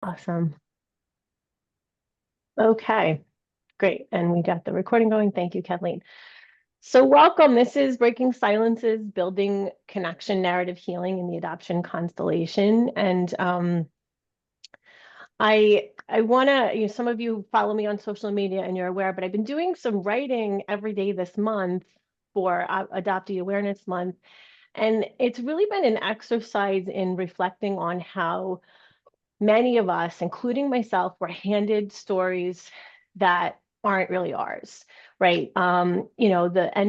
Awesome. Okay, great. And we got the recording going. Thank you, Kathleen. So welcome. This is Breaking Silences, Building Connection, Narrative Healing in the Adoption Constellation. And I want to, some of you follow me on social media and you're aware, but I've been doing some writing every day this month for Adoptee Awareness Month. And it's really been an exercise in reflecting on how many of us, including myself, were handed stories that aren't really ours, right? And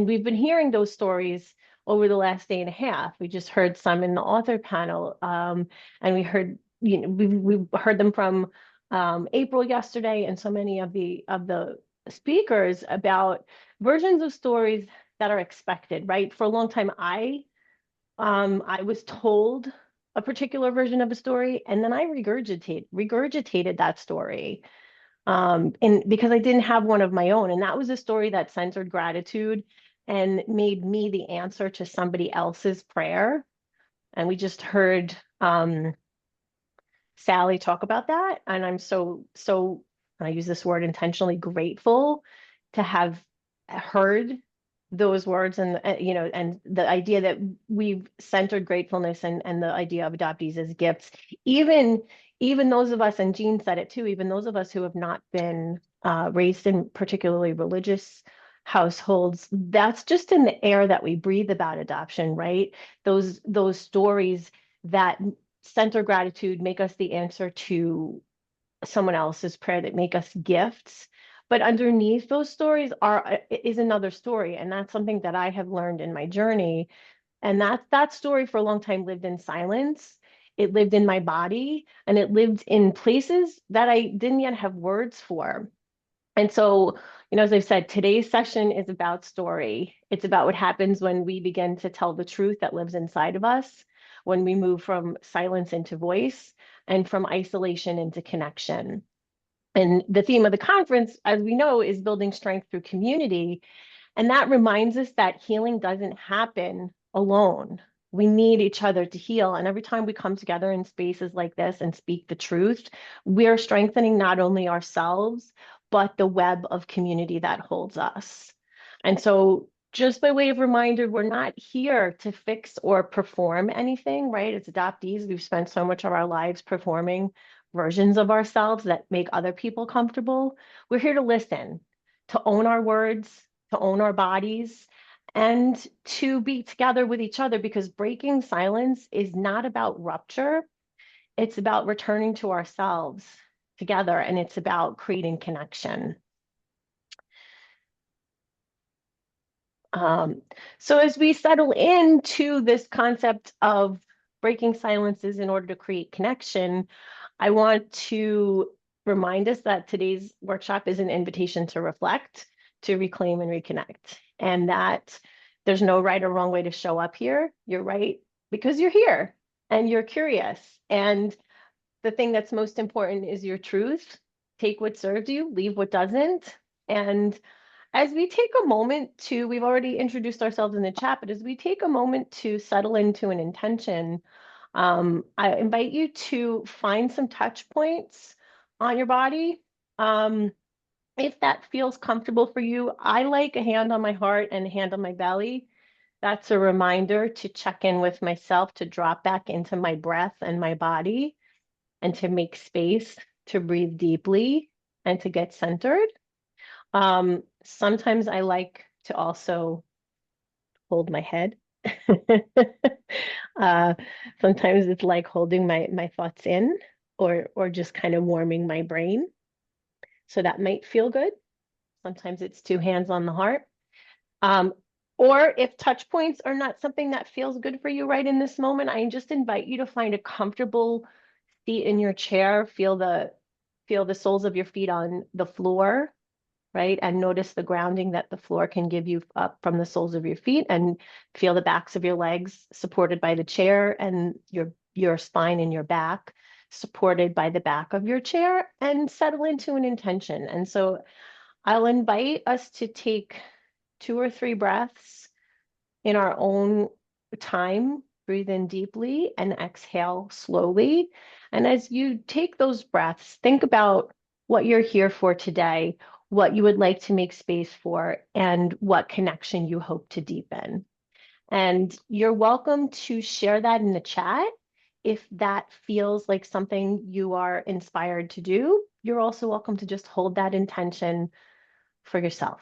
we've been hearing those stories over the last day and a half. We just heard some in the author panel, and we heard, we heard them from April yesterday, and so many of the speakers about versions of stories that are expected, right? For a long time, I was told a particular version of a story, and then I regurgitated that story. And because I didn't have one of my own, and that was a story that centered gratitude and made me the answer to somebody else's prayer. And we just heard Sally talk about that, and I'm so, and I use this word intentionally, grateful to have heard those words and and the idea that we've centered gratefulness and the idea of adoptees as gifts, even even those of us, and Jean said it too, even those of us who have not been raised in particularly religious households, that's just in the air that we breathe about adoption, right? Those stories that center gratitude, make us the answer to someone else's prayer, that make us gifts. But underneath those stories is another story. And that's something that I have learned in my journey. And that story for a long time lived in silence. It lived in my body and it lived in places that I didn't yet have words for. And so, as I've said, today's session is about story. It's about what happens when we begin to tell the truth that lives inside of us, when we move from silence into voice and from isolation into connection. And the theme of the conference, as we know, is building strength through community. And that reminds us that healing doesn't happen alone. We need each other to heal. And every time we come together in spaces like this and speak the truth, we're strengthening not only ourselves, but the web of community that holds us. And so, just by way of reminder, we're not here to fix or perform anything, right? As adoptees, we've spent so much of our lives performing versions of ourselves that make other people comfortable. We're here to listen, to own our words, to own our bodies, and to be together with each other, because breaking silence is not about rupture. It's about returning to ourselves together, and it's about creating connection. Um, so as we settle into this concept of breaking silences in order to create connection, I want to remind us that today's workshop is an invitation to reflect, to reclaim and reconnect, and that there's no right or wrong way to show up here. You're right because you're here and you're curious. And the thing that's most important is your truth. Take what serves you, leave what doesn't. And as we take a moment to, we've already introduced ourselves in the chat, but as we take a moment to settle into an intention, I invite you to find some touch points on your body. If that feels comfortable for you, I like a hand on my heart and a hand on my belly. That's a reminder to check in with myself, to drop back into my breath and my body, and to make space to breathe deeply and to get centered. Sometimes I like to also hold my head. uh, Sometimes it's like holding my thoughts in, or just kind of warming my brain. So that might feel good. Sometimes it's two hands on the heart. Um, or if touch points are not something that feels good for you right in this moment, I just invite you to find a comfortable seat in your chair. Feel the soles of your feet on the floor, right? And notice the grounding that the floor can give you up from the soles of your feet, and feel the backs of your legs supported by the chair, and your spine and your back supported by the back of your chair, and settle into an intention. And so I'll invite us to take 2 or 3 breaths in our own time. Breathe in deeply and exhale slowly. And as you take those breaths, think about what you're here for today, what you would like to make space for, and what connection you hope to deepen. And you're welcome to share that in the chat if that feels like something you are inspired to do. You're also welcome to just hold that intention for yourself.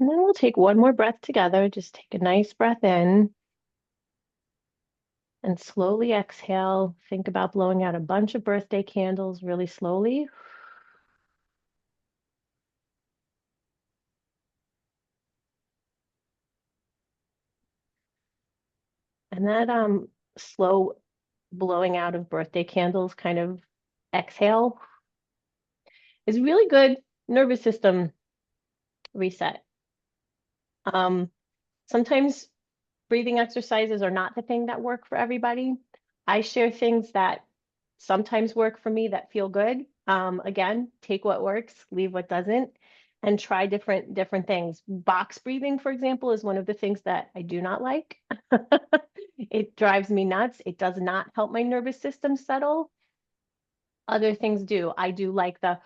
And then we'll take one more breath together. Just take a nice breath in and slowly exhale. Think about blowing out a bunch of birthday candles really slowly. And that slow blowing out of birthday candles kind of exhale is really good nervous system reset. Sometimes breathing exercises are not the thing that work for everybody. I share things that sometimes work for me that feel good. Again, take what works, leave what doesn't, and try different things. Box breathing, for example, is one of the things that I do not like. It drives me nuts. It does not help my nervous system settle. Other things do. I do like the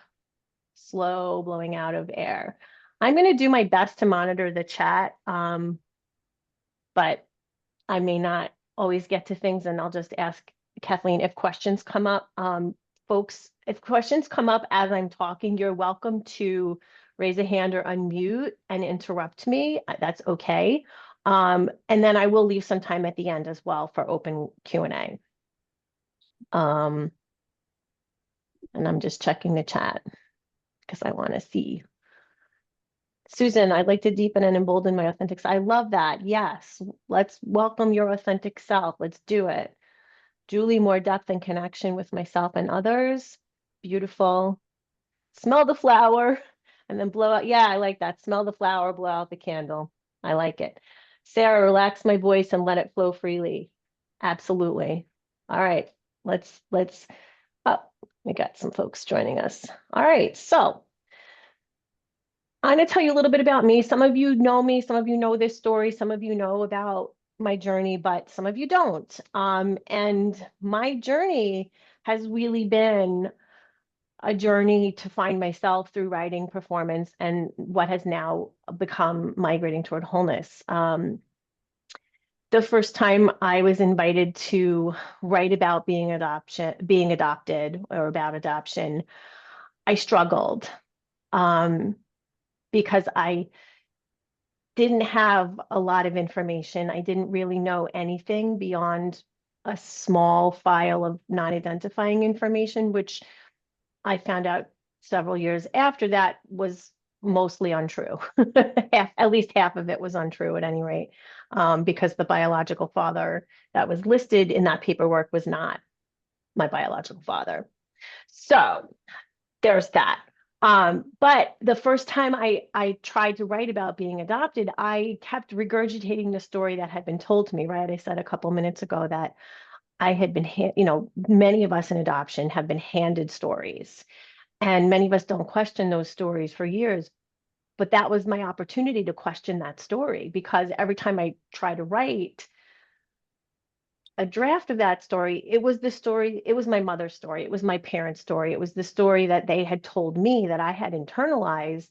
slow blowing out of air. I'm going to do my best to monitor the chat, but I may not always get to things, and I'll just ask Kathleen if questions come up. Folks, if questions come up as I'm talking, you're welcome to raise a hand or unmute and interrupt me. That's okay. And then I will leave some time at the end as well for open Q&A. And I'm just checking the chat because I want to see. Susan, I'd like to deepen and embolden my authentic self. I love that. Yes, let's welcome your authentic self. Let's do it. Julie, more depth and connection with myself and others. Beautiful. Smell the flower and then blow out. Yeah, I like that. Smell the flower, blow out the candle. I like it. Sarah, relax my voice and let it flow freely. Absolutely. All right. Let's oh, we got some folks joining us. All right. So I'm going to tell you a little bit about me. Some of you know me, some of you know this story, some of you know about my journey, but some of you don't. And my journey has really been a journey to find myself through writing, performance, and what has now become migrating toward wholeness. The first time I was invited to write about being adopted or about adoption, I struggled because I didn't have a lot of information. I didn't really know anything beyond a small file of non-identifying information, which I found out several years after that was mostly untrue. At least half of it was untrue at any rate, because the biological father that was listed in that paperwork was not my biological father. So there's that. But the first time I tried to write about being adopted, I kept regurgitating the story that had been told to me, right? I said a couple minutes ago that I had been, many of us in adoption have been handed stories, and many of us don't question those stories for years. But that was my opportunity to question that story, because every time I try to write a draft of that story, it was the story, it was my mother's story, it was my parents' story, it was the story that they had told me that I had internalized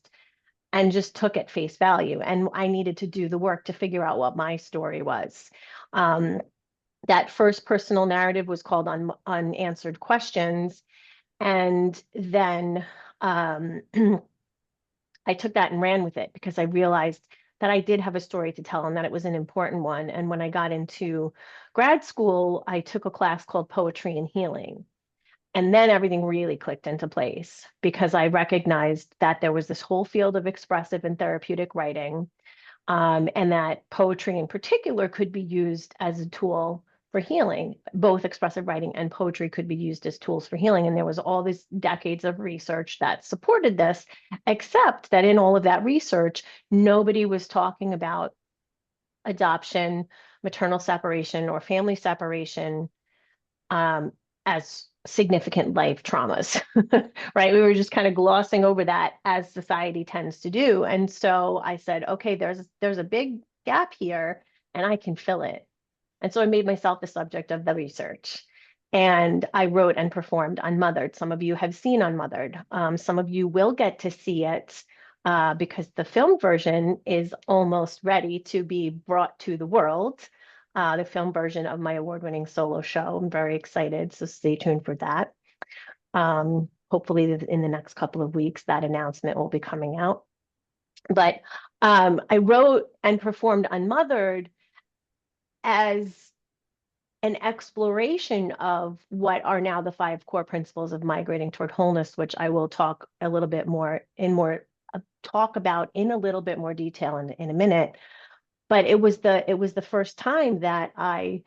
and just took at face value. And I needed to do the work to figure out what my story was. That first personal narrative was called Unanswered Questions. And then I took that and ran with it, because I realized that I did have a story to tell and that it was an important one. And when I got into grad school, I took a class called Poetry and Healing. And then everything really clicked into place, because I recognized that there was this whole field of expressive and therapeutic writing, and that poetry in particular could be used as a tool for healing. Both expressive writing and poetry could be used as tools for healing. And there was all these decades of research that supported this, except that in all of that research, nobody was talking about adoption, maternal separation, or family separation as significant life traumas, right? We were just kind of glossing over that as society tends to do. And so I said, okay, there's a big gap here and I can fill it. And so I made myself the subject of the research. And I wrote and performed Unmothered. Some of you have seen Unmothered. Some of you will get to see it because the film version is almost ready to be brought to the world. The film version of my award-winning solo show. I'm very excited, so stay tuned for that. Hopefully in the next couple of weeks, that announcement will be coming out. But I wrote and performed Unmothered as an exploration of what are now the 5 core principles of migrating toward wholeness, which I will talk a little bit more talk about in a little bit more detail in a minute. But it was the first time that I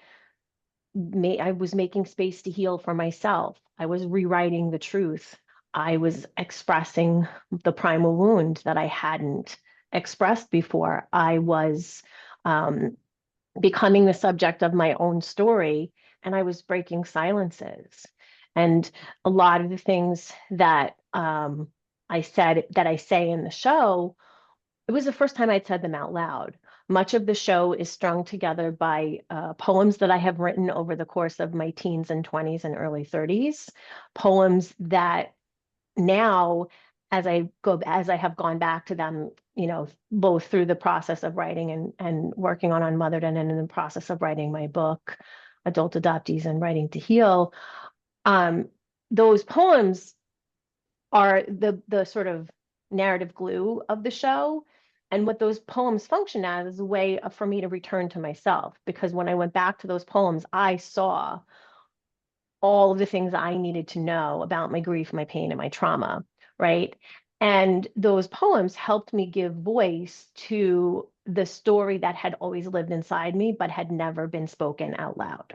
was making space to heal for myself. I was rewriting the truth. I was expressing the primal wound that I hadn't expressed before. I was becoming the subject of my own story, and I was breaking silences. And a lot of the things that I say in the show, it was the first time I'd said them out loud. Much of the show is strung together by poems that I have written over the course of my teens and 20s and early 30s, poems that now, as I have gone back to them, both through the process of writing and working on Unmothered, and in the process of writing my book, Adult Adoptees and Writing to Heal, those poems are the sort of narrative glue of the show. And what those poems function as is a way for me to return to myself, because when I went back to those poems, I saw all of the things I needed to know about my grief, my pain, and my trauma, right? And those poems helped me give voice to the story that had always lived inside me, but had never been spoken out loud.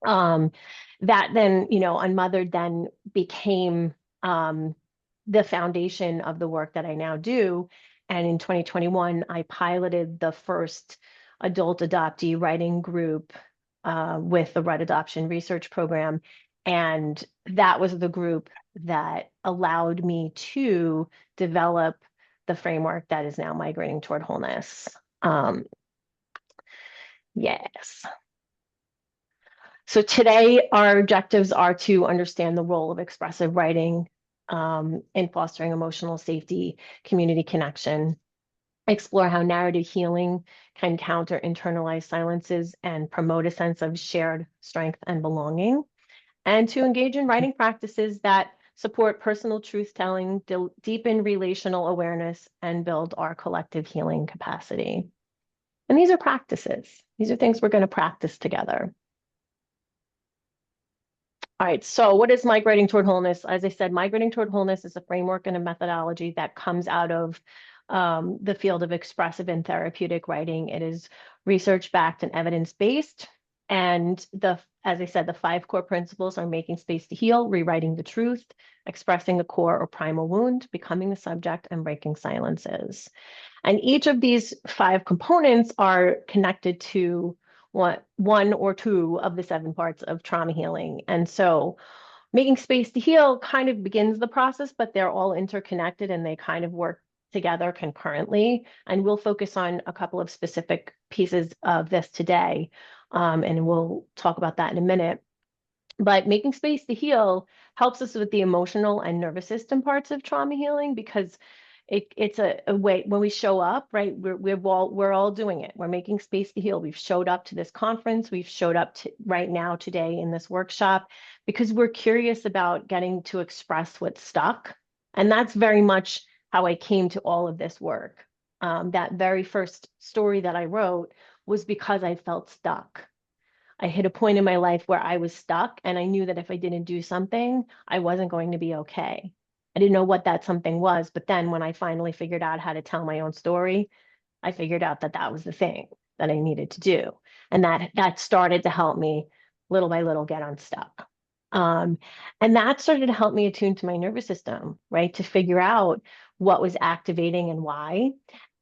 That then, Unmothered then became the foundation of the work that I now do. And in 2021, I piloted the first adult adoptee writing group with the Red Adoption Research Program. And that was the group that allowed me to develop the framework that is now migrating toward wholeness. Yes. So today, our objectives are to understand the role of expressive writing in fostering emotional safety, community connection, explore how narrative healing can counter internalized silences and promote a sense of shared strength and belonging, and to engage in writing practices that support personal truth-telling, deepen relational awareness, and build our collective healing capacity. And these are practices. These are things we're going to practice together. All right, so what is migrating toward wholeness? As I said, migrating toward wholeness is a framework and a methodology that comes out of the field of expressive and therapeutic writing. It is research-backed and evidence-based. And as I said, the 5 core principles are making space to heal, rewriting the truth, expressing the core or primal wound, becoming the subject, and breaking silences. And each of these 5 components are connected to one or two of the 7 parts of trauma healing. And so making space to heal kind of begins the process, but they're all interconnected and they kind of work together concurrently. And we'll focus on a couple of specific pieces of this today. And we'll talk about that in a minute. But making space to heal helps us with the emotional and nervous system parts of trauma healing, because it's a way when we show up, right? We're all doing it. We're making space to heal. We've showed up to this conference. We've showed up to right now today in this workshop because we're curious about getting to express what's stuck. And that's very much how I came to all of this work. That very first story that I wrote was because I felt stuck. I hit a point in my life where I was stuck, and I knew that if I didn't do something, I wasn't going to be okay. I didn't know what that something was, but then when I finally figured out how to tell my own story, I figured out that that was the thing that I needed to do. And that started to help me little by little get unstuck. Um, and that started to help me attune to my nervous system, right? To figure out what was activating and why,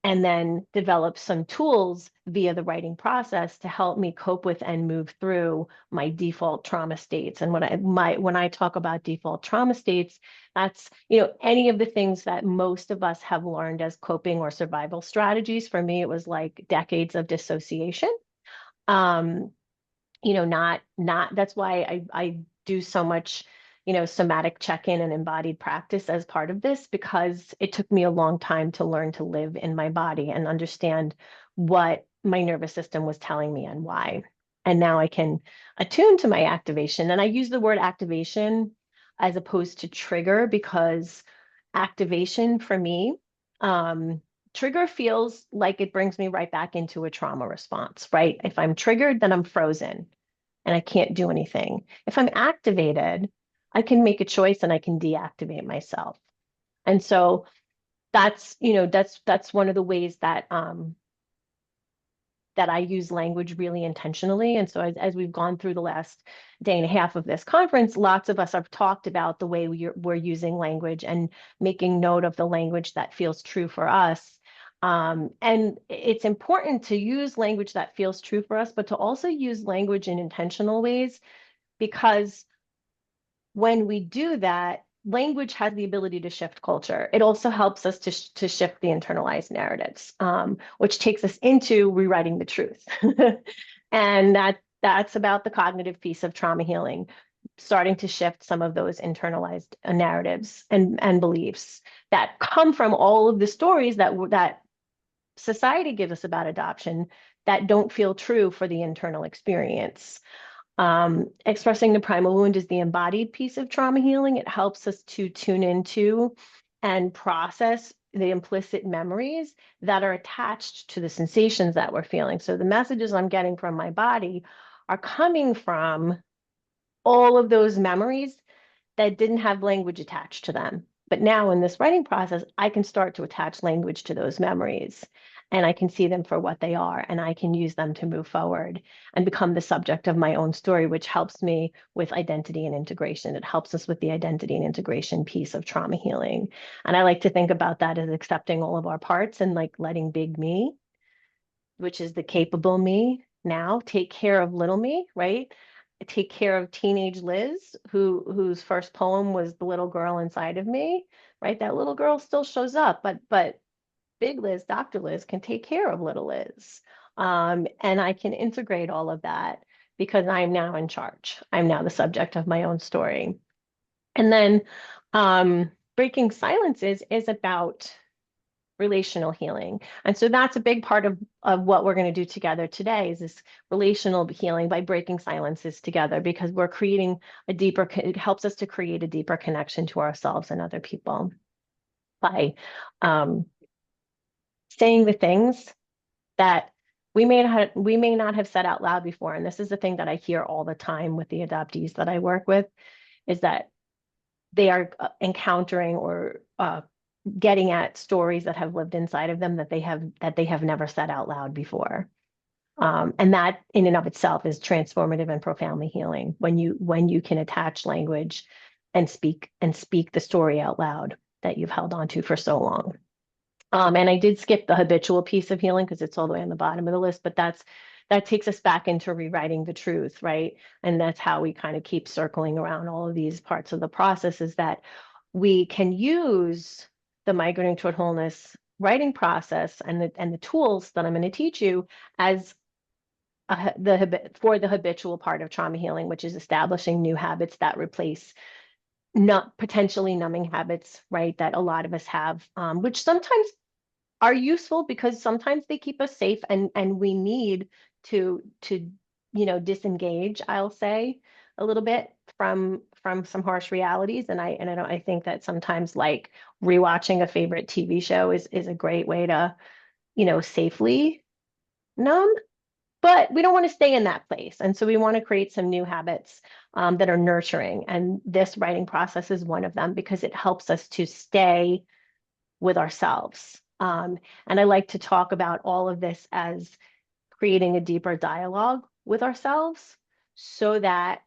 and then develop some tools via the writing process to help me cope with and move through my default trauma states. And when I talk about default trauma states, that's, any of the things that most of us have learned as coping or survival strategies. For me, it was like decades of dissociation. Um, not that's why I do so much, somatic check-in and embodied practice as part of this, because it took me a long time to learn to live in my body and understand what my nervous system was telling me and why. And now I can attune to my activation. And I use the word activation as opposed to trigger, because activation for me, trigger feels like it brings me right back into a trauma response, right? If I'm triggered, then I'm frozen and I can't do anything. If I'm activated, I can make a choice and I can deactivate myself. And so that's one of the ways that I use language really intentionally. And so as we've gone through the last day and a half of this conference, lots of us have talked about the way we're using language and making note of the language that feels true for us. And it's important to use language that feels true for us, but to also use language in intentional ways, because when we do that, language has the ability to shift culture. It also helps us to shift the internalized narratives, which takes us into rewriting the truth. And that's about the cognitive piece of trauma healing, starting to shift some of those internalized narratives and beliefs that come from all of the stories that society gives us about adoption that don't feel true for the internal experience. Expressing the primal wound is the embodied piece of trauma healing. It helps us to tune into and process the implicit memories that are attached to the sensations that we're feeling. So the messages I'm getting from my body are coming from all of those memories that didn't have language attached to them. But now in this writing process, I can start to attach language to those memories, and I can see them for what they are, and I can use them to move forward and become the subject of my own story, which helps me with identity and integration. It helps us with the identity and integration piece of trauma healing. And I like to think about that as accepting all of our parts and like letting big me, which is the capable me, now take care of little me, right? Take care of teenage Liz, whose first poem was the little girl inside of me, right? That little girl still shows up, but big Liz, Dr. Liz, can take care of little Liz. And I can integrate all of that because I'm now in charge. I'm now the subject of my own story. And then breaking silences is about relational healing. And so that's a big part of what we're going to do together today, is this relational healing by breaking silences together, because we're creating it helps us to create a deeper connection to ourselves and other people by saying the things that we may not have said out loud before. And this is the thing that I hear all the time with the adoptees that I work with, is that they are encountering or getting at stories that have lived inside of them that they have never said out loud before. And that in and of itself is transformative and profoundly healing, when you can attach language and speak the story out loud that you've held on to for so long. And I did skip the habitual piece of healing because it's all the way on the bottom of the list, but that takes us back into rewriting the truth, right? And that's how we kind of keep circling around all of these parts of the process, is that we can use the Migrating Toward Wholeness writing process and the tools that I'm going to teach you as for the habitual part of trauma healing, which is establishing new habits that replace not potentially numbing habits, right? That a lot of us have, which sometimes are useful because sometimes they keep us safe, and we need to disengage, I'll say, a little bit from some harsh realities. And I think that sometimes, like, rewatching a favorite TV show is a great way to safely numb, but we don't want to stay in that place. And so we want to create some new habits that are nurturing, and this writing process is one of them, because it helps us to stay with ourselves. And I like to talk about all of this as creating a deeper dialogue with ourselves so that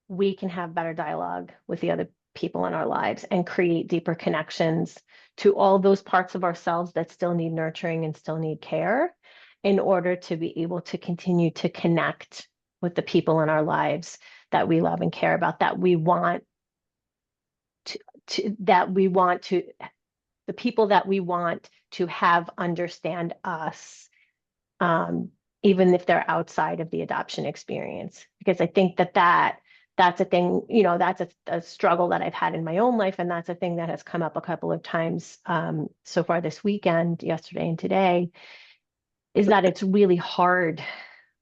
we can have better dialogue with the other people in our lives and create deeper connections to all those parts of ourselves that still need nurturing and still need care in order to be able to continue to connect with the people in our lives that we love and care about, that we want to the people that we want to have understand us, um, even if they're outside of the adoption experience. Because I think that's a thing, that's a struggle that I've had in my own life. And that's a thing that has come up a couple of times so far this weekend, yesterday and today, is that it's really hard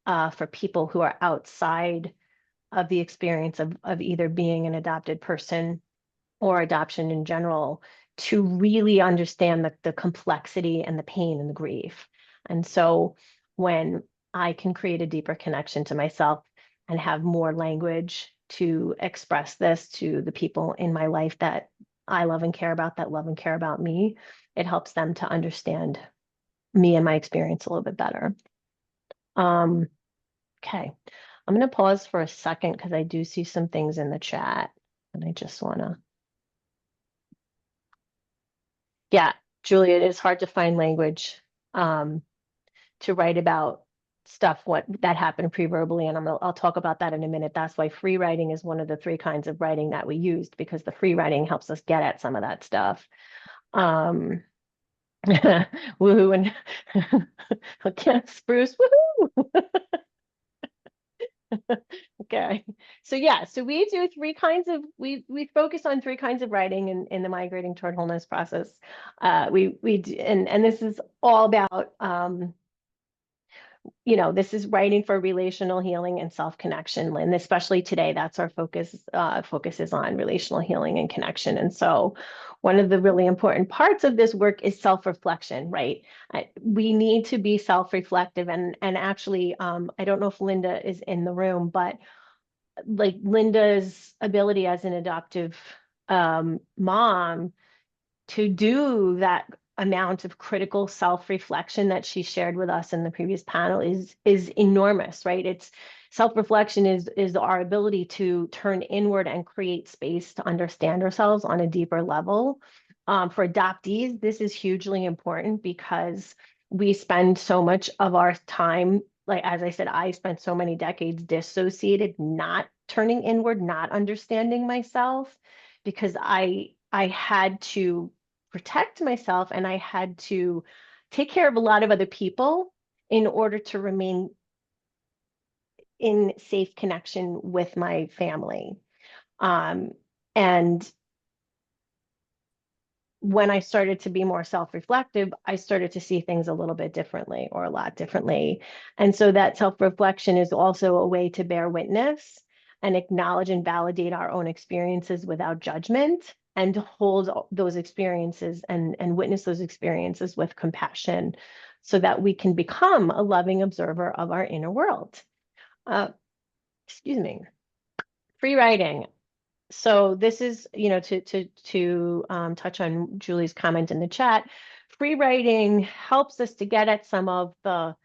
for people who are outside of the experience of either being an adopted person or adoption in general to really understand the complexity and the pain and the grief. And so when I can create a deeper connection to myself and have more language to express this to the people in my life that I love and care about, that love and care about me, it helps them to understand me and my experience a little bit better. Okay, I'm going to pause for a second because I do see some things in the chat and I just want to. Yeah, Julia, it is hard to find language to write about stuff what that happened pre-verbally, and I'll talk about that in a minute. That's why free writing is one of the 3 kinds of writing that we used, because the free writing helps us get at some of that stuff. Woohoo and okay, Spruce, woohoo. Okay. So yeah, so we do 3 kinds of we focus on 3 kinds of writing in the migrating toward wholeness process. We do, and this is all about this is writing for relational healing and self-connection. And especially today, that's our focus is on relational healing and connection. And so one of the really important parts of this work is self-reflection, right? We need to be self-reflective. And actually, I don't know if Linda is in the room, but like Linda's ability as an adoptive mom to do that amount of critical self-reflection that she shared with us in the previous panel is enormous, right? It's self-reflection is our ability to turn inward and create space to understand ourselves on a deeper level. For adoptees, this is hugely important because we spend so much of our time, like as I said, I spent so many decades dissociated, not turning inward, not understanding myself, because I had to protect myself and I had to take care of a lot of other people in order to remain in safe connection with my family. And when I started to be more self-reflective, I started to see things a little bit differently, or a lot differently. And so that self-reflection is also a way to bear witness and acknowledge and validate our own experiences without judgment, and to hold those experiences and witness those experiences with compassion so that we can become a loving observer of our inner world. Excuse me. Free writing. So this is, to touch on Julie's comment in the chat, free writing helps us to get at some of the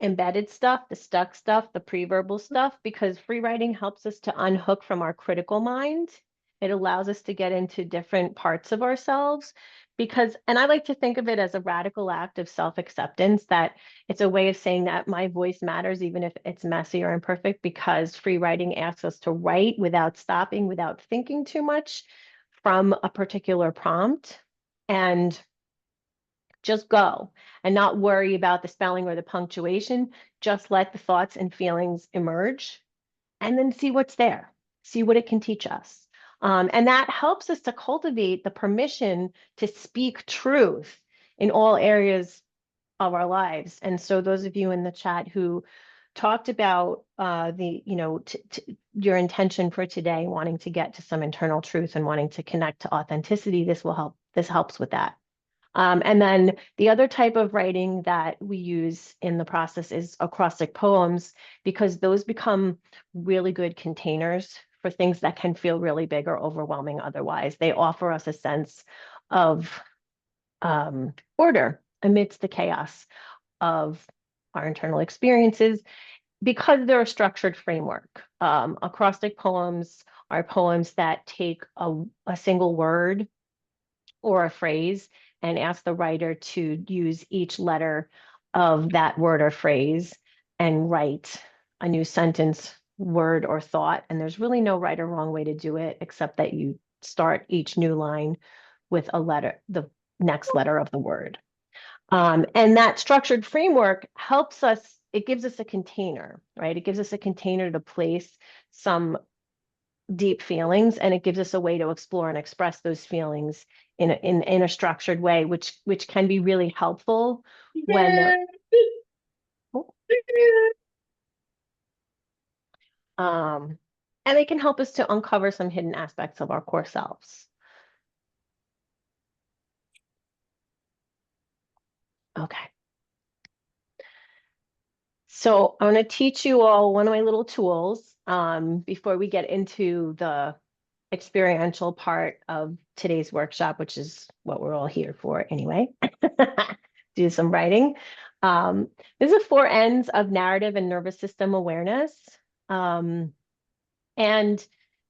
embedded stuff, the stuck stuff, the pre-verbal stuff, because free writing helps us to unhook from our critical mind. It allows us to get into different parts of ourselves and I like to think of it as a radical act of self-acceptance, that it's a way of saying that my voice matters, even if it's messy or imperfect, because free writing asks us to write without stopping, without thinking too much from a particular prompt, and just go and not worry about the spelling or the punctuation. Just let the thoughts and feelings emerge and then see what's there, see what it can teach us. And that helps us to cultivate the permission to speak truth in all areas of our lives. And so those of you in the chat who talked about your intention for today, wanting to get to some internal truth and wanting to connect to authenticity, this helps with that. And then the other type of writing that we use in the process is acrostic poems, because those become really good containers for things that can feel really big or overwhelming otherwise. They offer us a sense of order amidst the chaos of our internal experiences, because they're a structured framework. Acrostic poems are poems that take a single word or a phrase and ask the writer to use each letter of that word or phrase and write a new sentence, word, or thought. And there's really no right or wrong way to do it, except that you start each new line with a letter, the next letter of the word. And that structured framework helps us, it gives us a container, right? It gives us a container to place some deep feelings, and it gives us a way to explore and express those feelings in a structured way, which can be really helpful when they're and they can help us to uncover some hidden aspects of our core selves. Okay. So I'm going to teach you all one of my little tools before we get into the experiential part of today's workshop, which is what we're all here for anyway. Do some writing. These are 4 ends of narrative and nervous system awareness. And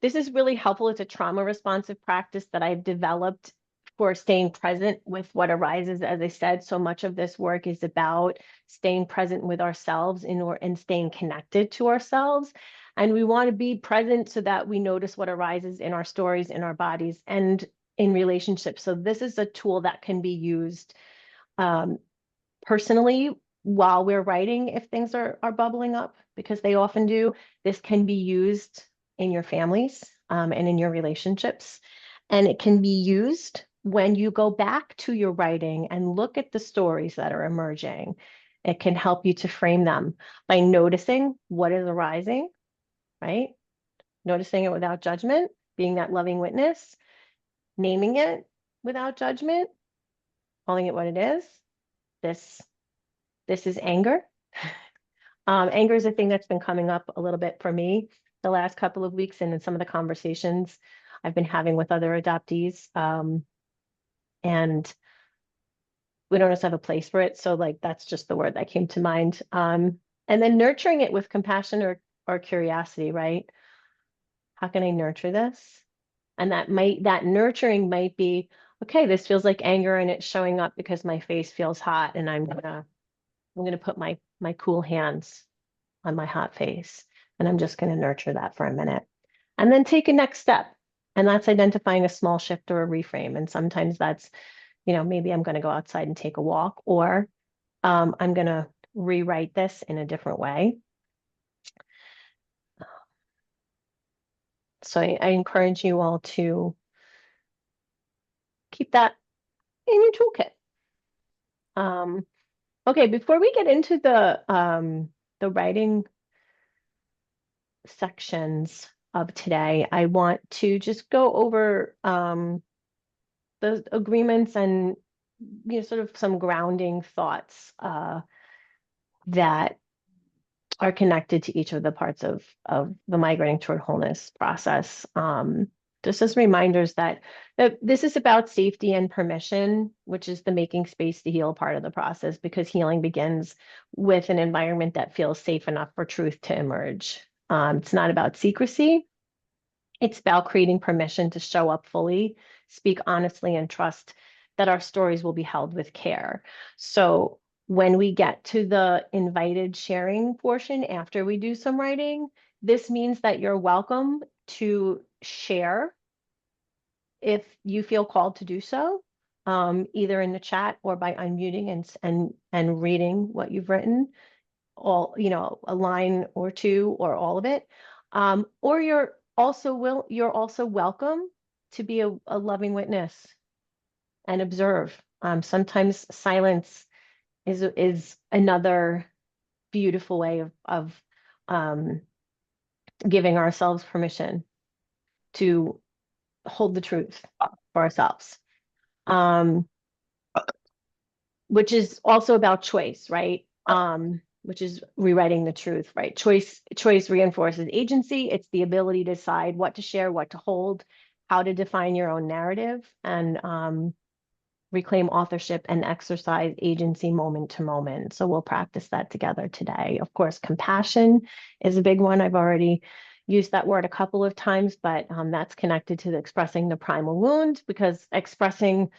this is really helpful. It's a trauma responsive practice that I've developed for staying present with what arises. As I said, so much of this work is about staying present with ourselves and staying connected to ourselves. And we want to be present so that we notice what arises in our stories, in our bodies, and in relationships. So this is a tool that can be used personally while we're writing if things are bubbling up, because they often do. This can be used in your families and in your relationships. And it can be used when you go back to your writing and look at the stories that are emerging. It can help you to frame them by noticing what is arising, right? Noticing it without judgment, being that loving witness, naming it without judgment, calling it what it is. This is anger. Anger is a thing that's been coming up a little bit for me the last couple of weeks, and in some of the conversations I've been having with other adoptees. And we don't just have a place for it. So like, that's just the word that came to mind. And then nurturing it with compassion or curiosity, right? How can I nurture this? And that nurturing might be, okay, this feels like anger and it's showing up because my face feels hot, and I'm gonna put my cool hands on my hot face, and I'm just gonna nurture that for a minute. And then take a next step. And that's identifying a small shift or a reframe. And sometimes that's, maybe I'm gonna go outside and take a walk, or I'm gonna rewrite this in a different way. So I encourage you all to keep that in your toolkit. Okay, before we get into the writing sections of today, I want to just go over the agreements and sort of some grounding thoughts that are connected to each of the parts of the migrating toward wholeness process. Just as reminders that this is about safety and permission, which is the making space to heal part of the process, because healing begins with an environment that feels safe enough for truth to emerge. It's not about secrecy. It's about creating permission to show up fully, speak honestly, and trust that our stories will be held with care. So when we get to the invited sharing portion after we do some writing, this means that you're welcome to share if you feel called to do so, either in the chat or by unmuting and reading what you've written, all, a line or two or all of it. Or you're also welcome to be a loving witness and observe. Sometimes silence is another beautiful way of giving ourselves permission to hold the truth for ourselves. Which is also about choice, right? Which is rewriting the truth, right? Choice reinforces agency. It's the ability to decide what to share, what to hold, how to define your own narrative. And reclaim authorship, and exercise agency moment to moment. So we'll practice that together today. Of course, compassion is a big one. I've already used that word a couple of times, but that's connected to expressing the primal wound, because expressing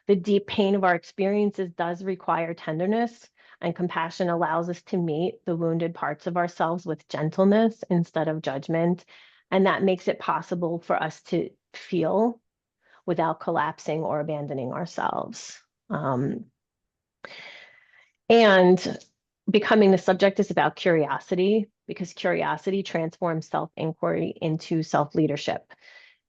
the deep pain of our experiences does require tenderness, and compassion allows us to meet the wounded parts of ourselves with gentleness instead of judgment. And that makes it possible for us to feel without collapsing or abandoning ourselves. And becoming the subject is about curiosity, because curiosity transforms self-inquiry into self-leadership.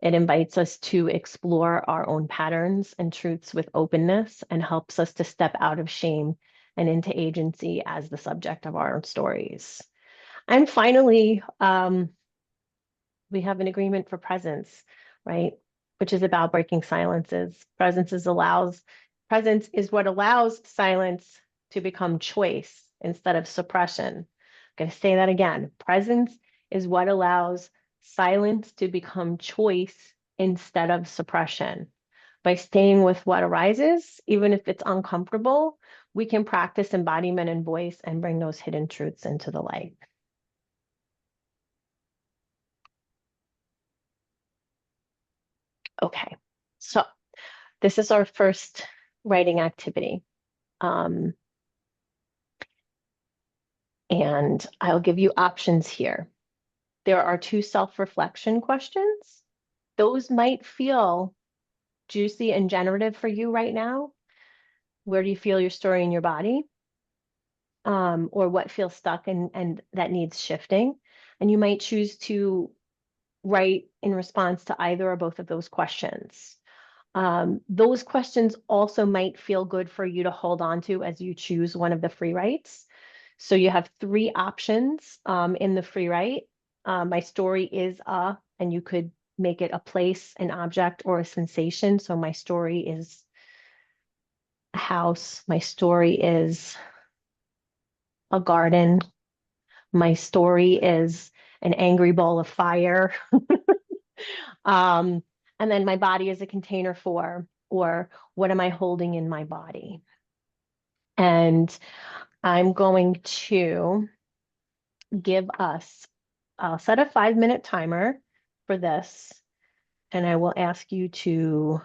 It invites us to explore our own patterns and truths with openness, and helps us to step out of shame and into agency as the subject of our own stories. And finally, we have an agreement for presence, right? Which is about breaking silences. Presence is what allows silence to become choice instead of suppression. I'm going to say that again. Presence is what allows silence to become choice instead of suppression. By staying with what arises, even if it's uncomfortable, we can practice embodiment and voice and bring those hidden truths into the light. Okay, so this is our first writing activity. Um, and I'll give you options here. There are 2 self-reflection questions. Those might feel juicy and generative for you right now. Where do you feel your story in your body? Or what feels stuck and that needs shifting? And you might choose to write in response to either or both of those questions. Those questions also might feel good for you to hold on to as you choose one of the free writes. So you have 3 options in the free write. My story is and you could make it a place, an object, or a sensation. So my story is a house. My story is a garden. My story is an angry ball of fire. um, and then my body is a container for, or what am I holding in my body? And I'm going to give us, I'll set a 5-minute timer for this, and I will ask you to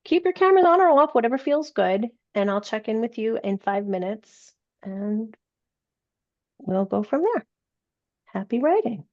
keep your cameras on or off, whatever feels good, and I'll check in with you in 5 minutes, and we'll go from there. Happy writing.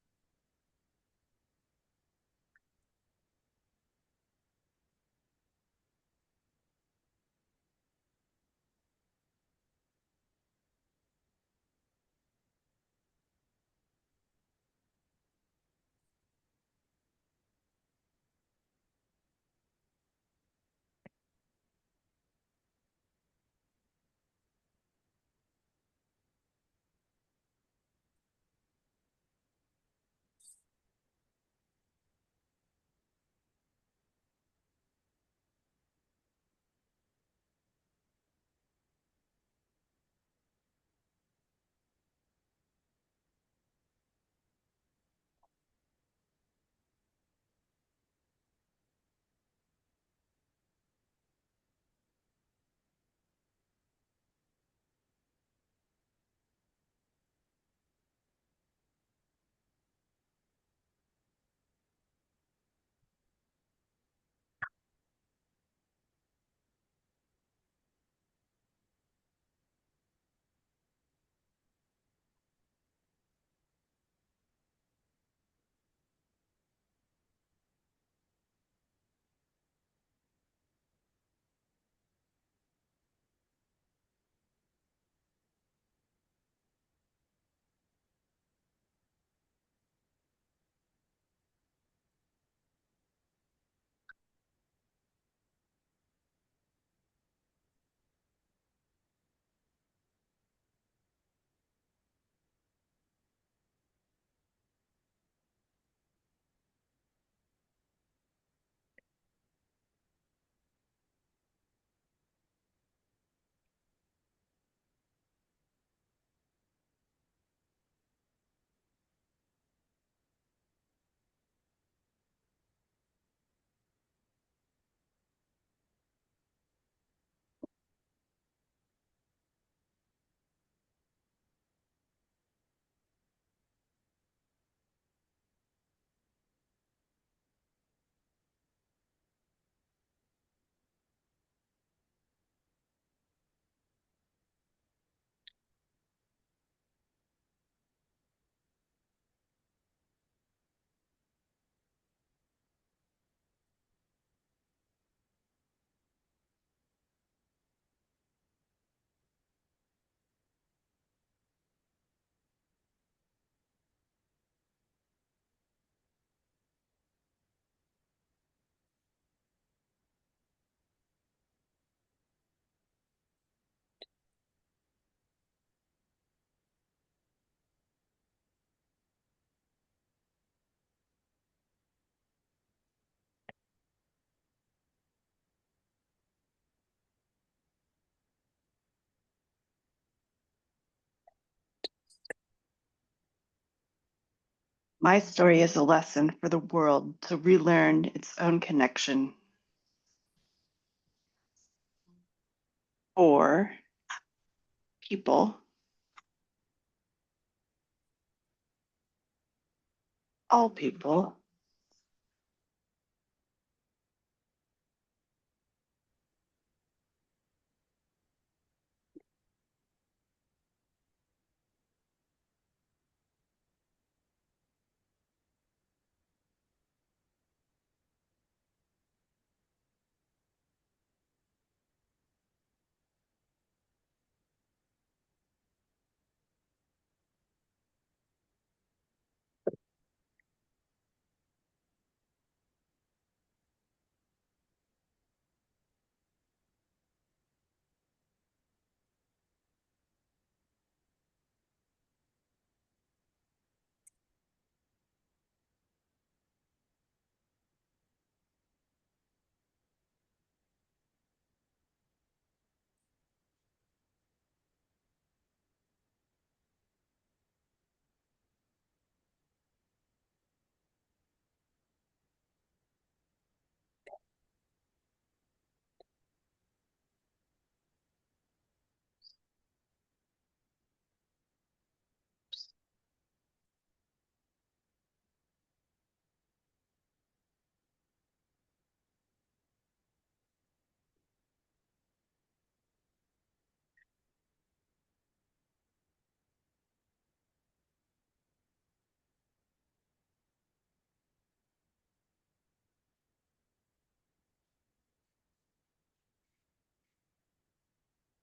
My story is a lesson for the world to relearn its own connection for people, all people.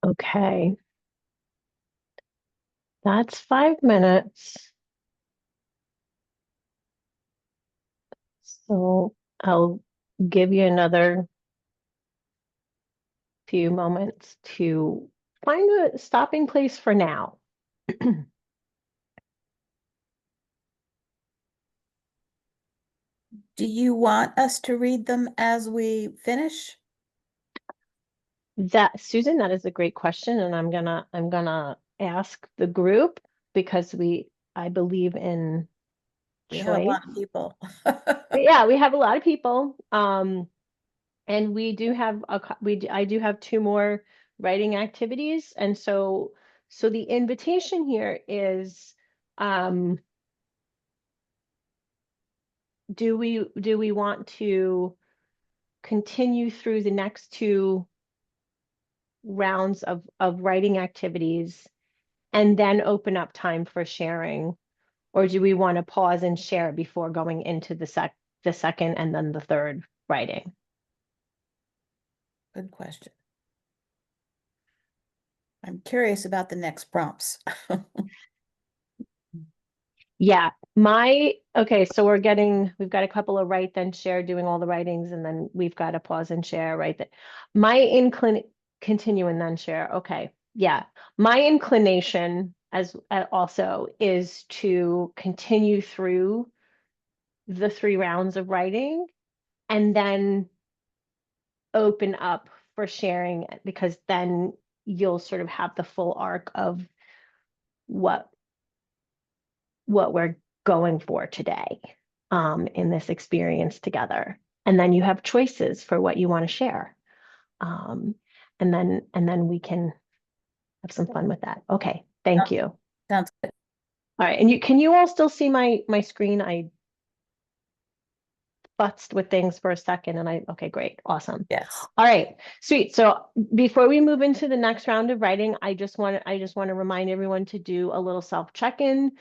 Okay, that's 5 minutes. So I'll give you another few moments to find a stopping place for now. Do you want us to read them as we finish? That, Susan, that is a great question, and I'm gonna ask the group because I believe in We have a choice. lot of people. Yeah, we have a lot of people. And we do have I do have two more writing activities, and so the invitation here is, um, do we want to continue through the next two rounds of writing activities and then open up time for sharing, or do we want to pause and share before going into the second and then the third writing? Good question. I'm curious about the next prompts. Yeah, okay, so we've got a couple of write then share doing all the writings, and then we've got a pause and share, right? That my continue and then share. Okay. Yeah. My inclination as also is to continue through the three rounds of writing and then open up for sharing, because then you'll sort of have the full arc of what we're going for today, in this experience together. And then you have choices for what you want to share. Um, and then we can have some fun with that. Okay, thank you. Sounds good. All right, and can you all still see my screen? I futzed with things for a second, and okay, great, awesome. Yes. All right, sweet. So before we move into the next round of writing, I just want to remind everyone to do a little self check-in.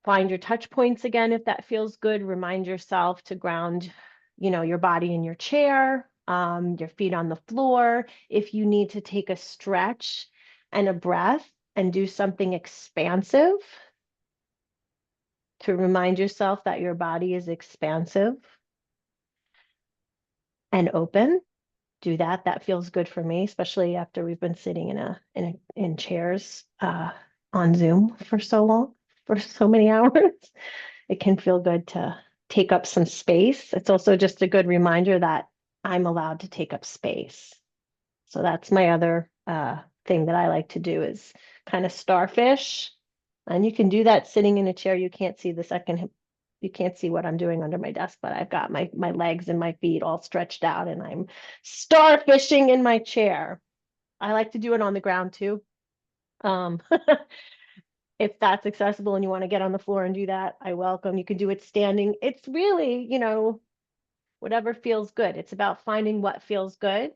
Find your touch points again if that feels good. Remind yourself to ground, your body in your chair, your feet on the floor. If you need to take a stretch and a breath and do something expansive, to remind yourself that your body is expansive and open. Do that. That feels good for me, especially after we've been sitting in chairs on Zoom for so long, for so many hours. It can feel good to take up some space. It's also just a good reminder that I'm allowed to take up space. So that's my other thing that I like to do is kind of starfish And you can do that sitting in a chair. You can't see you can't see what I'm doing under my desk, but I've got my legs and my feet all stretched out and I'm starfishing in my chair. I like to do it on the ground too. Um, if that's accessible and you want to get on the floor and do that, I welcome. You can do it standing. It's really, whatever feels good. It's about finding what feels good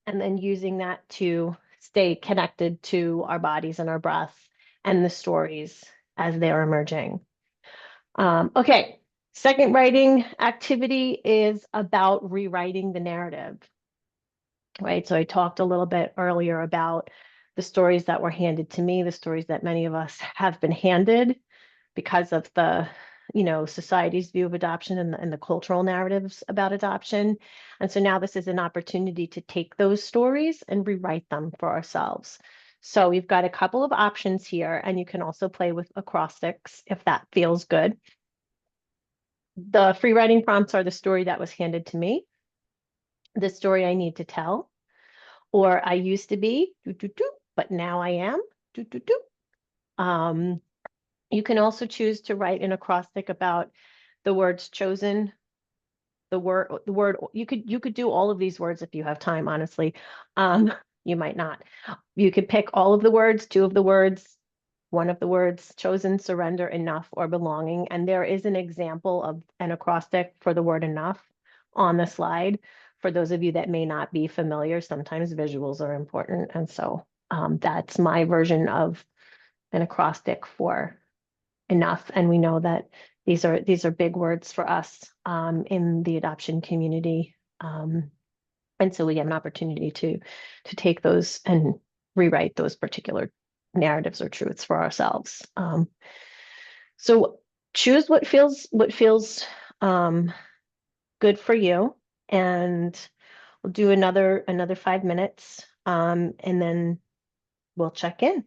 and then using that to stay connected to our bodies and our breath and the stories as they're emerging. Okay, second writing activity is about rewriting the narrative, right? So I talked a little bit earlier about the stories that were handed to me, the stories that many of us have been handed because of the society's view of adoption and the cultural narratives about adoption. And so now this is an opportunity to take those stories and rewrite them for ourselves. So we've got a couple of options here, and you can also play with acrostics if that feels good. The free writing prompts are the story that was handed to me, the story I need to tell, or I used to be, but now I am. Um, you can also choose to write an acrostic about the words chosen, the word. You could do all of these words if you have time, honestly. You might not. You could pick all of the words, two of the words, one of the words, chosen, surrender, enough, or belonging. And there is an example of an acrostic for the word enough on the slide. For those of you that may not be familiar, sometimes visuals are important. And so that's my version of an acrostic for enough. And we know that these are big words for us in the adoption community. And so we have an opportunity to take those and rewrite those particular narratives or truths for ourselves. So choose what feels good for you, and we'll do another 5 minutes, and then we'll check in.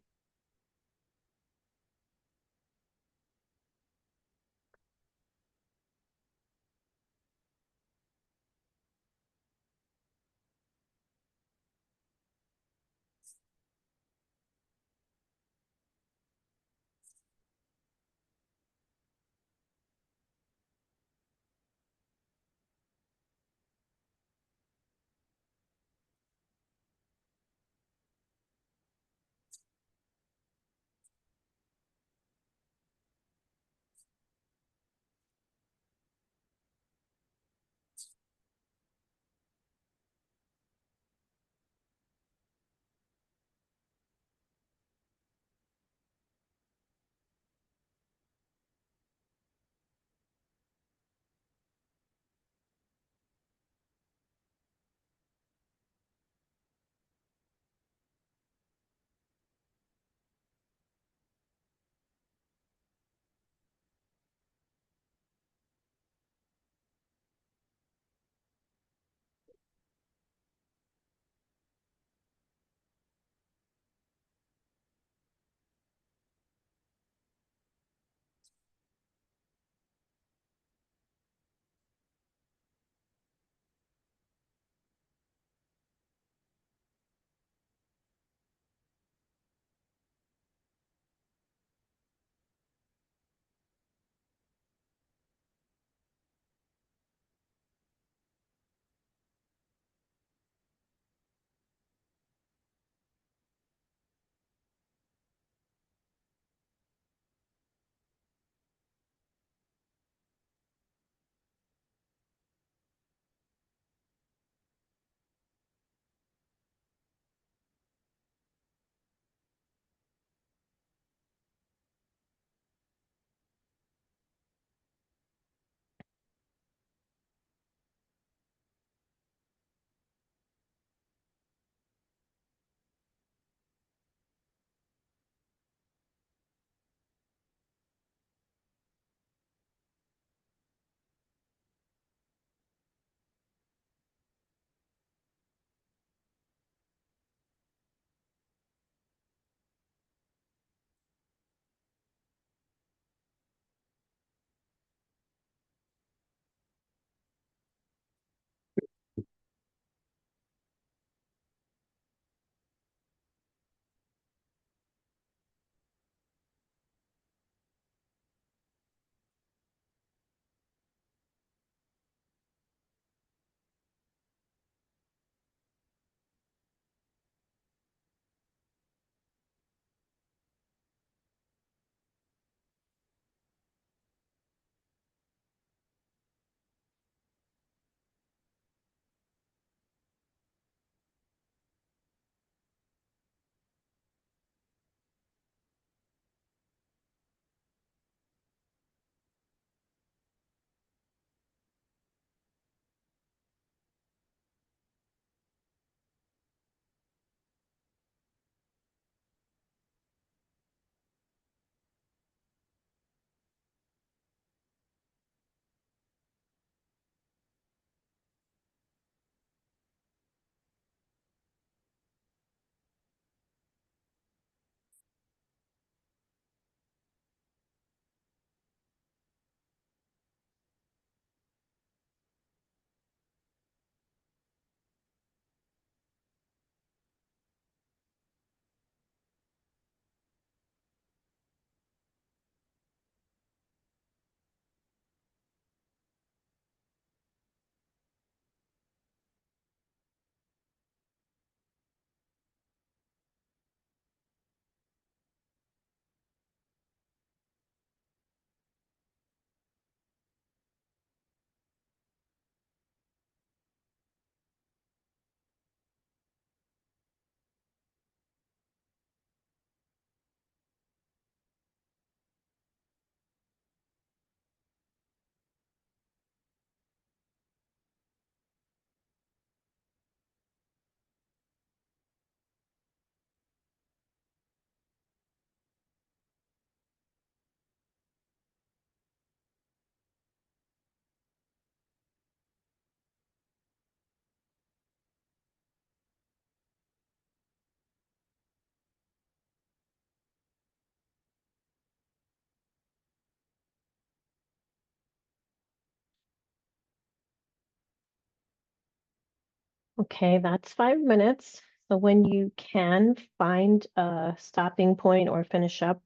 Okay, that's 5 minutes. So when you can find a stopping point or finish up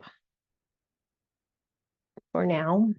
for now.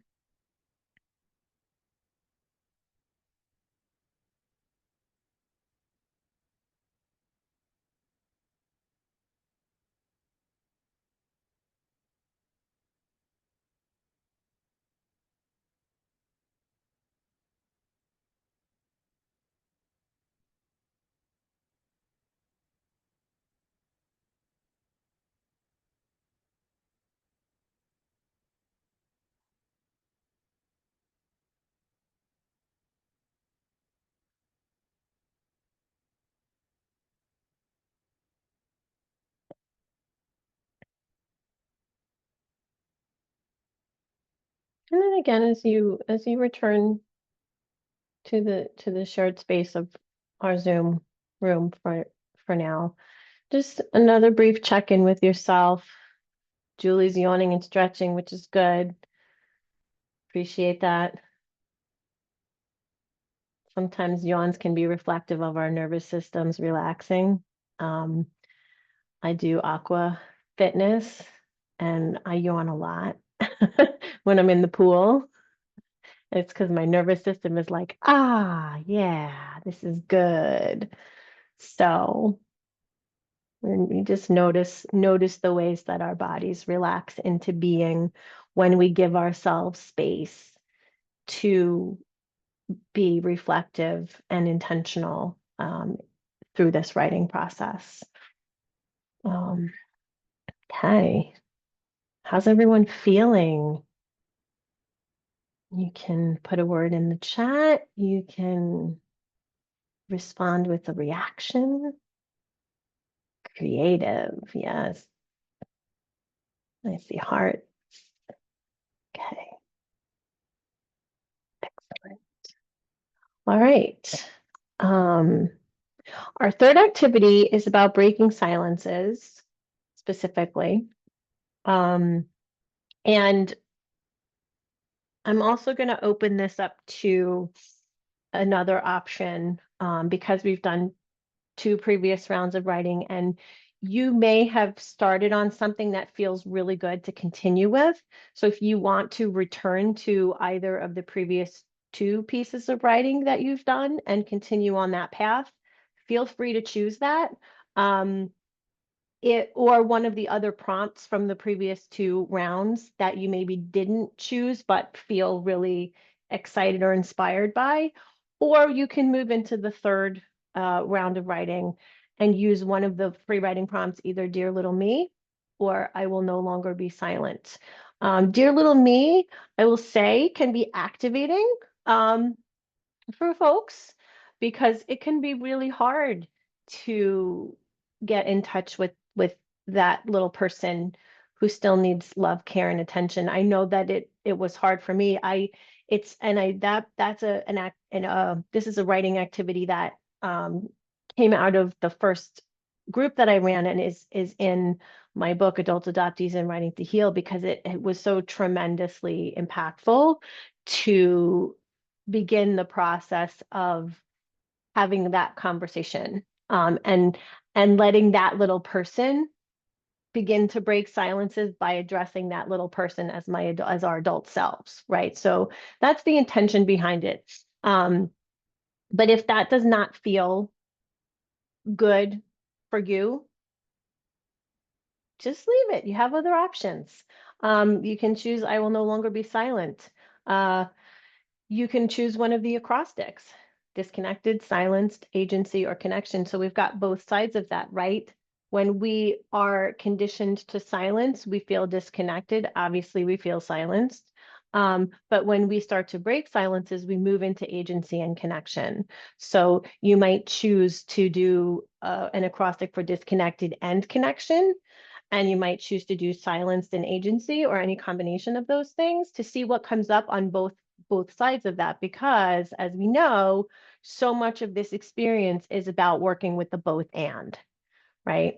And then again, as you return to the shared space of our Zoom room for now, just another brief check-in with yourself. Julie's yawning and stretching, which is good. Appreciate that. Sometimes yawns can be reflective of our nervous systems relaxing. Um, I do aqua fitness and I yawn a lot when I'm in the pool. It's because my nervous system is like, ah, yeah, this is good. So we just notice the ways that our bodies relax into being when we give ourselves space to be reflective and intentional through this writing process. Um, okay, how's everyone feeling? You can put a word in the chat. You can respond with a reaction. Creative, yes. I see heart. Okay, excellent. All right. Um, our third activity is about breaking silences specifically. And I'm also going to open this up to another option because we've done 2 previous rounds of writing, and you may have started on something that feels really good to continue with. So if you want to return to either of the previous 2 pieces of writing that you've done and continue on that path, feel free to choose that. It or one of the other prompts from the previous 2 rounds that you maybe didn't choose but feel really excited or inspired by, or you can move into the third round of writing and use one of the free writing prompts, either Dear Little Me or I Will No Longer Be Silent. Dear Little Me, I will say, can be activating for folks because it can be really hard to get in touch with that little person who still needs love, care, and attention. I know that it was hard for me. That's an act and this is a writing activity that came out of the first group that I ran and is in my book Adult Adoptees and Writing to Heal, because it was so tremendously impactful to begin the process of having that conversation and letting that little person begin to break silences by addressing that little person as our adult selves, right? So that's the intention behind it. But if that does not feel good for you, just leave it. You have other options. You can choose I Will No Longer Be Silent. You can choose one of the acrostics: disconnected, silenced, agency, or connection. So we've got both sides of that, right? When we are conditioned to silence, we feel disconnected. Obviously, we feel silenced. But when we start to break silences, we move into agency and connection. So you might choose to do an acrostic for disconnected and connection, and you might choose to do silenced and agency, or any combination of those things, to see what comes up on both sides of that, because as we know, so much of this experience is about working with the both and, right?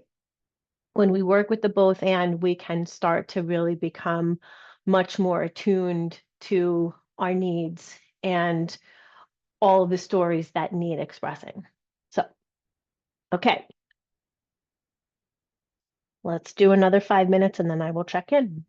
When we work with the both and, we can start to really become much more attuned to our needs and all of the stories that need expressing. So Okay. Let's do another 5 minutes and then I will check in.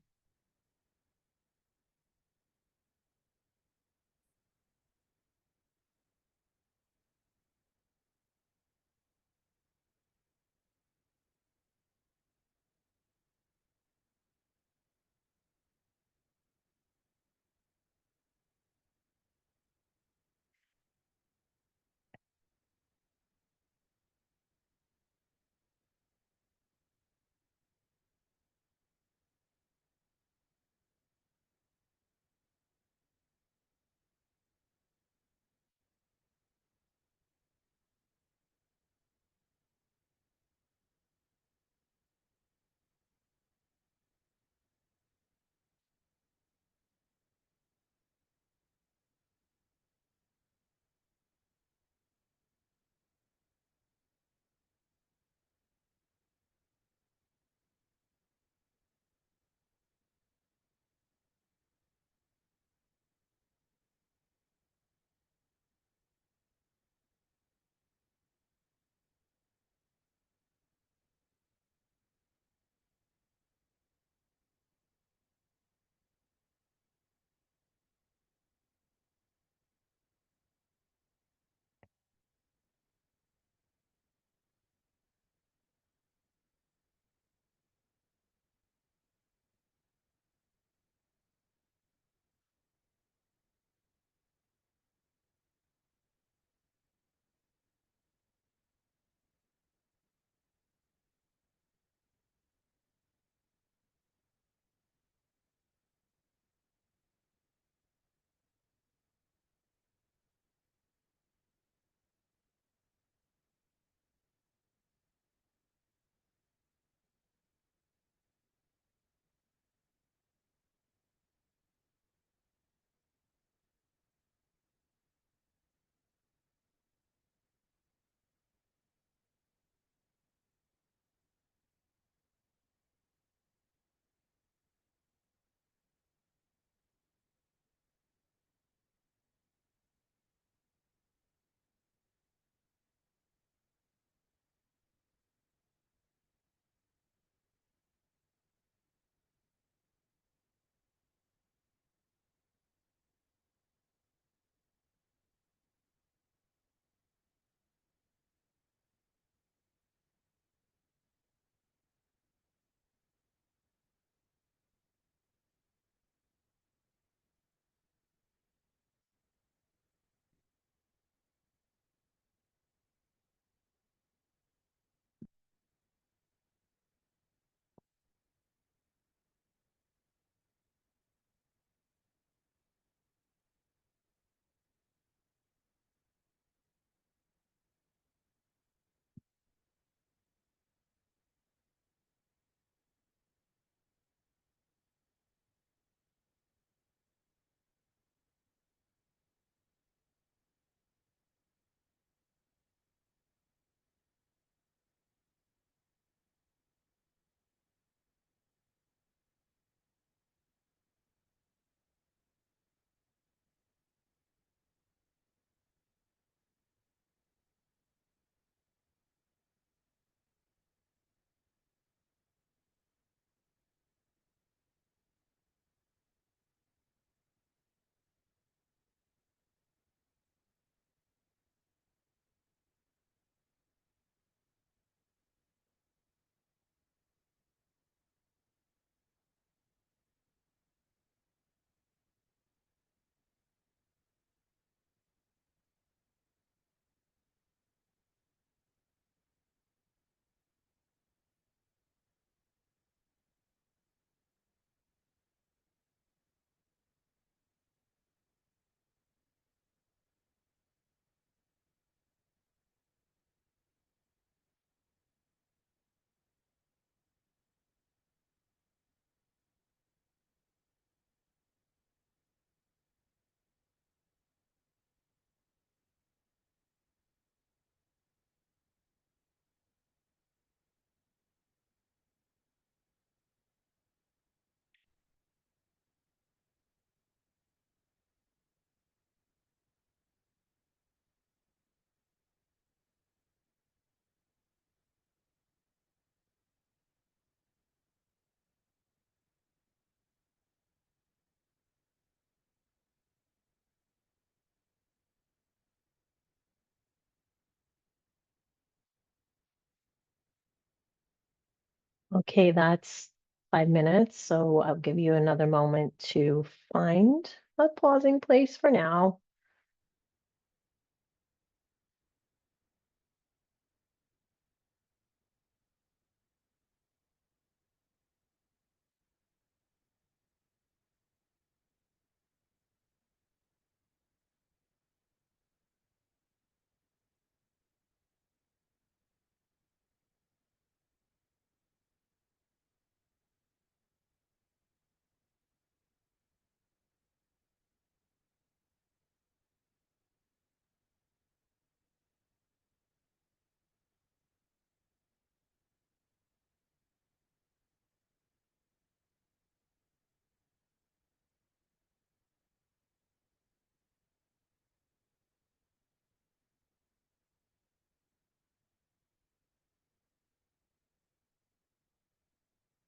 Okay, that's 5 minutes, so I'll give you another moment to find a pausing place for now.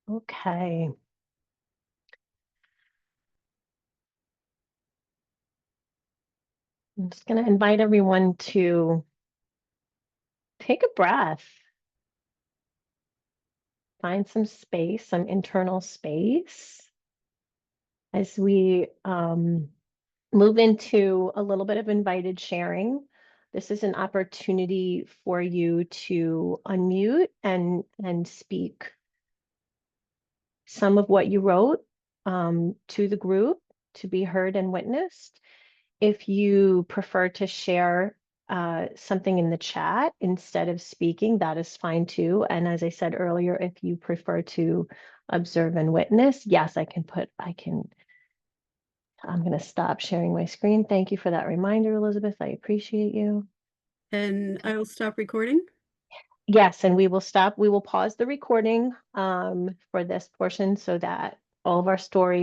Okay. I'm just going to invite everyone to take a breath. Find some space, some internal space as we move into a little bit of invited sharing. This is an opportunity for you to unmute and speak some of what you wrote to the group to be heard and witnessed. If you prefer to share something in the chat instead of speaking, that is fine too. And as I said earlier, if you prefer to observe and witness, yes, I'm going to stop sharing my screen. Thank you for that reminder, Elizabeth. I appreciate you. And I will stop recording. Yes, and we will pause the recording for this portion so that all of our stories